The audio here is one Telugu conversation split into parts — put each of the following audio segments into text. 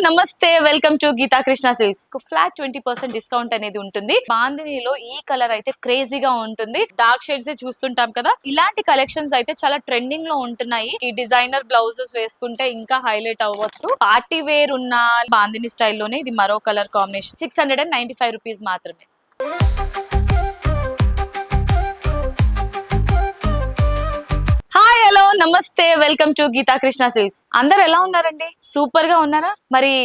నమస్తే, welcome to Geeta Krishna silks. Flat 20% discount అనేది ఉంటుంది. బాందినిలో ఈ కలర్ అయితే క్రేజీగా ఉంటుంది. డార్క్ షేడ్స్ చూస్తుంటాం కదా, ఇలాంటి కలెక్షన్స్ అయితే చాలా ట్రెండింగ్ లో ఉంటున్నాయి. ఈ డిజైనర్ బ్లౌజెస్ వేసుకుంటే ఇంకా హైలైట్ అవ్వచ్చు. పార్టీ వేర్ ఉన్న బాందిని స్టైల్లోనే ఇది మరో కలర్ కాంబినేషన్. 695 రూపీస్ మాత్రమే. హాయ్, హలో, నమస్తే, welcome to Geeta Krishna silks. అందరు ఎలా ఉన్నారండి? సూపర్ గా ఉన్నారా? మరి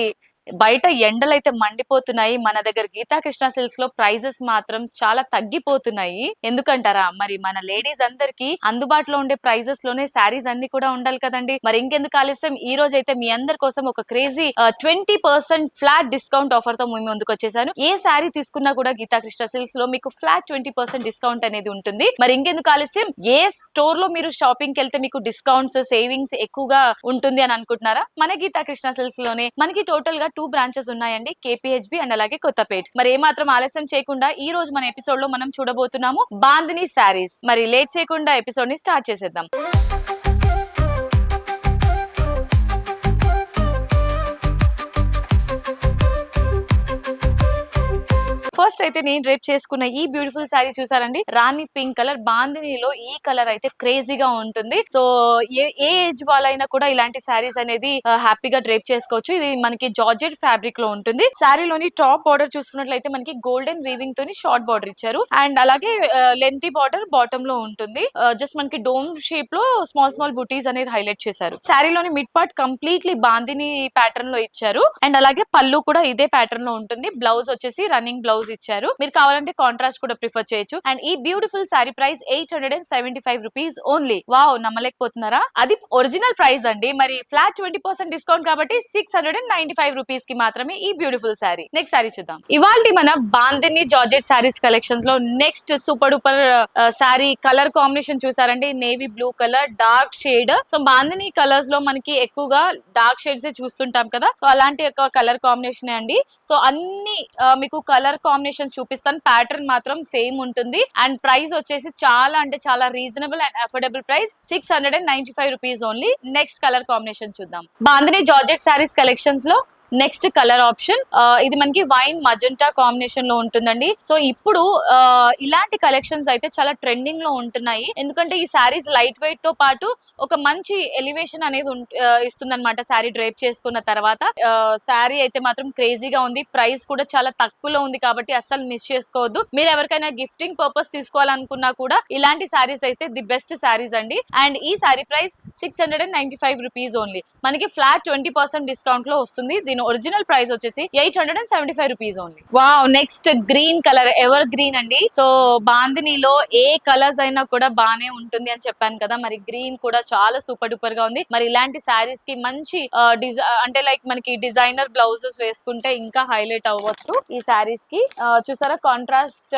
బయట ఎండలు అయితే మండిపోతున్నాయి. మన దగ్గర గీతా కృష్ణ సిల్క్స్ లో ప్రైజెస్ మాత్రం చాలా తగ్గిపోతున్నాయి. ఎందుకంటారా? మరి మన లేడీస్ అందరికి అందుబాటులో ఉండే ప్రైజెస్ లోనే శారీస్ అన్ని కూడా ఉండాలి కదండి. మరి ఇంకెందుకు ఆలస్యం, ఈ రోజు అయితే మీ అందరి కోసం ఒక క్రేజీ 20% ఫ్లాట్ డిస్కౌంట్ ఆఫర్ తో మీ ముందుకు వచ్చేసాను. ఏ శారీ తీసుకున్నా కూడా గీతా కృష్ణ సిల్క్స్ లో మీకు ఫ్లాట్ 20% డిస్కౌంట్ అనేది ఉంటుంది. మరి ఇంకెందుకు ఆలస్యం, ఏ స్టోర్ లో మీరు షాపింగ్ కి వెళ్తే మీకు డిస్కౌంట్స్ సేవింగ్స్ ఎక్కువగా ఉంటుంది అని అనుకుంటున్నారా? మన గీతా కృష్ణ సిల్క్స్ లోనే మనకి టోటల్ గా 2 బ్రాంచెస్ ఉన్నాయండి, KPHB అండ్ అలాగే కొత్తపేట్. మరి ఏమాత్రం ఆలస్యం చేయకుండా ఈ రోజు మన ఎపిసోడ్ లో మనం చూడబోతున్నాము బాందిని శారీస్. మరి లేట్ చేయకుండా ఎపిసోడ్ ని స్టార్ట్ చేసేద్దాం. ఫస్ట్ అయితే నేను డ్రేప్ చేసుకున్న ఈ బ్యూటిఫుల్ శారీ చూసారండి, రాణి పింక్ కలర్. బాందినిలో ఈ కలర్ అయితే క్రేజీగా ఉంటుంది. సో ఏ ఏజ్ వాళ్ళైనా కూడా ఇలాంటి శారీస్ అనేది హ్యాపీగా డ్రేప్ చేసుకోవచ్చు. ఇది మనకి జార్జెట్ ఫ్యాబ్రిక్ లో ఉంటుంది. శారీలోని టాప్ బార్డర్ చూసుకున్నట్లయితే మనకి గోల్డెన్ వీవింగ్ తోని షార్ట్ బార్డర్ ఇచ్చారు. అండ్ అలాగే లెంతీ బార్డర్ బాటమ్ లో ఉంటుంది. జస్ట్ మనకి డోమ్ షేప్ లో స్మాల్ స్మాల్ బుటీస్ అనేది హైలైట్ చేశారు. శారీలోని mid part completely bandhani pattern లో ఇచ్చారు. అండ్ అలాగే పళ్ళు కూడా ఇదే ప్యాటర్న్ లో ఉంటుంది. బ్లౌజ్ వచ్చేసి రన్నింగ్ బ్లౌజ్ ఇచ్చారు. మీరు కావాలంటే కాంట్రాస్ట్ కూడా ప్రిఫర్ చేయొచ్చు. అండ్ ఈ beautiful sari price 875 rupees only. Wow, నమ్మలేకపోతున్నారా? అది ఒరిజినల్ ప్రైస్ అండి. మరి ఫ్లాట్ 20% డిస్కౌంట్ కాబట్టి 695 రూపీస్ కి మాత్రమే ఈ బ్యూటిఫుల్ సారీ. నెక్స్ట్ సారీ చూద్దాం. ఇవాళ మన బాందిని జార్జెట్ సారీస్ కలెక్షన్స్ లో next super duper sari colour combination చూసారండి, navy blue colour dark shade. So bandhani colours లో మనకి ఎక్కువగా డార్క్ షేడ్స్ చూస్తుంటాం కదా, సో అలాంటి ఒక కలర్ కాంబినేషన్ అండి. సో అన్ని మీకు కలర్ కాంబినేషన్స్ చూపిస్తాను. ప్యాటర్న్ మాత్రం సేమ్ ఉంటుంది. అండ్ ప్రైస్ వచ్చేసి చాలా అంటే చాలా reasonable and affordable price, 695 rupees only. Next colour combination చూద్దాం. బాందిని జార్జెట్ సారీస్ కలెక్షన్స్ లో నెక్స్ట్ కలర్ ఆప్షన్ ఇది మనకి వైన్ మజెంటా కాంబినేషన్ లో ఉంటుందండి. సో ఇప్పుడు ఇలాంటి కలెక్షన్స్ అయితే చాలా ట్రెండింగ్ లో ఉంటున్నాయి. ఎందుకంటే ఈ శారీస్ లైట్ వెయిట్ తో పాటు ఒక మంచి ఎలివేషన్ అనేది ఇస్తుంది అనమాట. శారీ డ్రేప్ చేసుకున్న తర్వాత శారీ అయితే మాత్రం క్రేజీగా ఉంది. ప్రైస్ కూడా చాలా తక్కువలో ఉంది కాబట్టి అస్సలు మిస్ చేసుకోవద్దు. మీరు ఎవరికైనా గిఫ్టింగ్ పర్పస్ తీసుకోవాలనుకున్నా కూడా ఇలాంటి శారీస్ అయితే ది బెస్ట్ శారీస్ అండి. అండ్ ఈ శారీ ప్రైస్ 695 రూపీస్ ఓన్లీ. మనకి ఫ్లాట్ 20% డిస్కౌంట్ లో వస్తుంది. ఒరిజినల్ ప్రైస్ వచ్చేసి 875 rupees only. Wow, next green colour, ever green అండి. సో బాందినిలో ఏ కలర్స్ అయినా కూడా బానే ఉంటుంది అని చెప్పాను కదా, మరి గ్రీన్ కూడా చాలా సూపర్ డూపర్ గా ఉంది. మరి ఇలాంటి శారీస్ కి మంచి అంటే లైక్ మనకి డిజైనర్ బ్లౌజెస్ వేసుకుంటే ఇంకా హైలైట్ అవ్వచ్చు. ఈ శారీస్ కి చూసారా, కాంట్రాస్ట్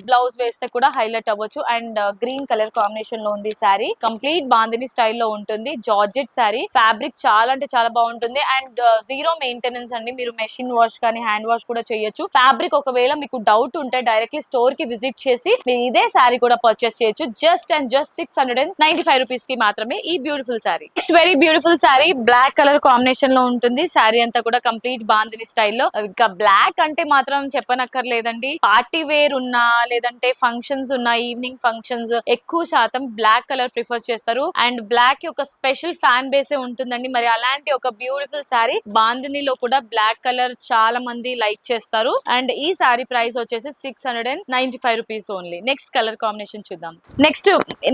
బ్లౌజ్ వేస్తే కూడా హైలైట్ అవ్వచ్చు. అండ్ గ్రీన్ కలర్ కాంబినేషన్ లో ఉంది శారీ. కంప్లీట్ బాందిని స్టైల్లో ఉంటుంది. జార్జెట్ శారీ, ఫ్యాబ్రిక్ చాలా అంటే చాలా బాగుంటుంది. అండ్ జీరో మెయింటెనెన్స్ అండి. మీరు మెషిన్ వాష్ కానీ హ్యాండ్ వాష్ కూడా చేయొచ్చు. ఫ్యాబ్రిక్ ఒకవేళ మీకు డౌట్ ఉంటే డైరెక్ట్లీ స్టోర్ కి విజిట్ చేసి మీరు ఇదే శారీ కూడా పర్చేస్ చేయొచ్చు. జస్ట్ 695 రూపీస్ కి మాత్రమే ఈ beautiful sari. Next very beautiful sari, black colour combination లో ఉంటుంది. శారీ అంతా కూడా కంప్లీట్ బాందిని స్టైల్లో. ఇంకా బ్లాక్ అంటే మాత్రం చెప్పనక్కర్లేదండి. పార్టీ వేర్ ఉన్నా లేదంటే ఫంక్షన్స్ ఉన్నా, ఈవినింగ్ ఫంక్షన్స్ ఎక్కువ శాతం బ్లాక్ కలర్ ప్రిఫర్ చేస్తారు. అండ్ బ్లాక్ కి ఒక స్పెషల్ ఫ్యాన్ బేసే ఉంటుందండి. మరి అలాంటి ఒక బ్యూటిఫుల్ శారీ బాందినిలో కూడా బ్లాక్ కలర్ చాలా మంది లైక్ చేస్తారు. అండ్ ఈ సారీ ప్రైస్ వచ్చేసి 695 rupees only. Next colour combination చూద్దాం. నెక్స్ట్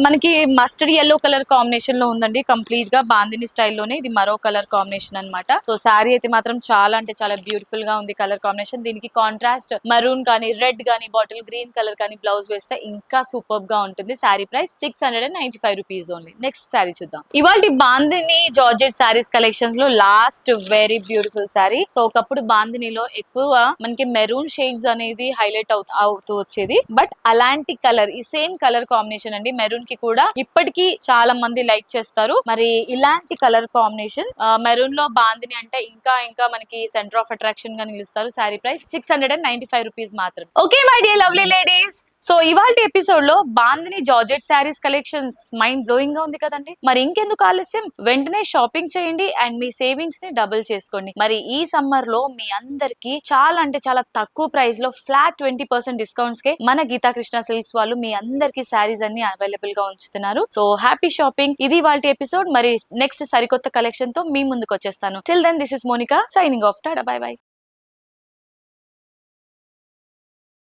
మనకి మస్టర్డ్ yellow కలర్ కాంబినేషన్ లో ఉందండి. కంప్లీట్ గా బాందిని స్టైల్లోనే ఇది మరో కలర్ కాంబినేషన్ అనమాట. సో సారీ అయితే మాత్రం చాలా అంటే చాలా బ్యూటిఫుల్ గా ఉంది కలర్ కాంబినేషన్. దీనికి కాంట్రాస్ట్ మరూన్ కానీ రెడ్ కానీ బాటిల్ గ్రీన్ కలర్ కానీ బ్లౌజ్ వేస్తే ఇంకా సూపర్ గా ఉంటుంది. Sorry price 695 rupees only. Next sorry చూద్దాం. ఇవాళ బాందిని జార్జెట్ సారీస్ కలెక్షన్స్ లో last very beautiful sorry. So ఒకప్పుడు బాందినిలో ఎక్కువ మనకి మెరూన్ షేడ్స్ అనేది హైలైట్ అవుతూ వచ్చేది. బట్ అలాంటి కలర్, ఈ సేమ్ కలర్ కాంబినేషన్ అండి. మెరూన్ కి కూడా ఇప్పటికీ చాలా మంది లైక్ చేస్తారు. మరి ఇలాంటి కలర్ కాంబినేషన్ మెరూన్ లో బాందిని అంటే ఇంకా ఇంకా మనకి సెంటర్ ఆఫ్ అట్రాక్షన్ గా నిలుస్తారు. సారీ ప్రైస్ 695 రూపీస్ మాత్రం. Okay my dear lovely ladies, so ఇవాల్టి ఎపిసోడ్ లో bandhani georgette saris collections mind blowing గా ఉంది కదండి. మరి ఇంకెందుకు ఆలస్యం, వెంటనే షాపింగ్ చేయండి అండ్ మీ సేవింగ్స్ ని డబుల్ చేసుకోండి. మరి ఈ సమ్మర్ లో మీ అందరికి చాలా అంటే చాలా తక్కువ ప్రైస్ లో ఫ్లాట్ 20% డిస్కౌంట్స్ కే మన గీతా కృష్ణ సిల్క్స్ వాళ్ళు మీ అందరికి శారీస్ అన్ని అవైలబుల్ గా ఉంచుతున్నారు. So happy shopping. ఇది ఇవాల్టి ఎపిసోడ్. మరి నెక్స్ట్ సరికొత్త కలెక్షన్ తో మీ ముందుకు వచ్చేస్తాను. Till then this is Monica signing off. Tata bye by.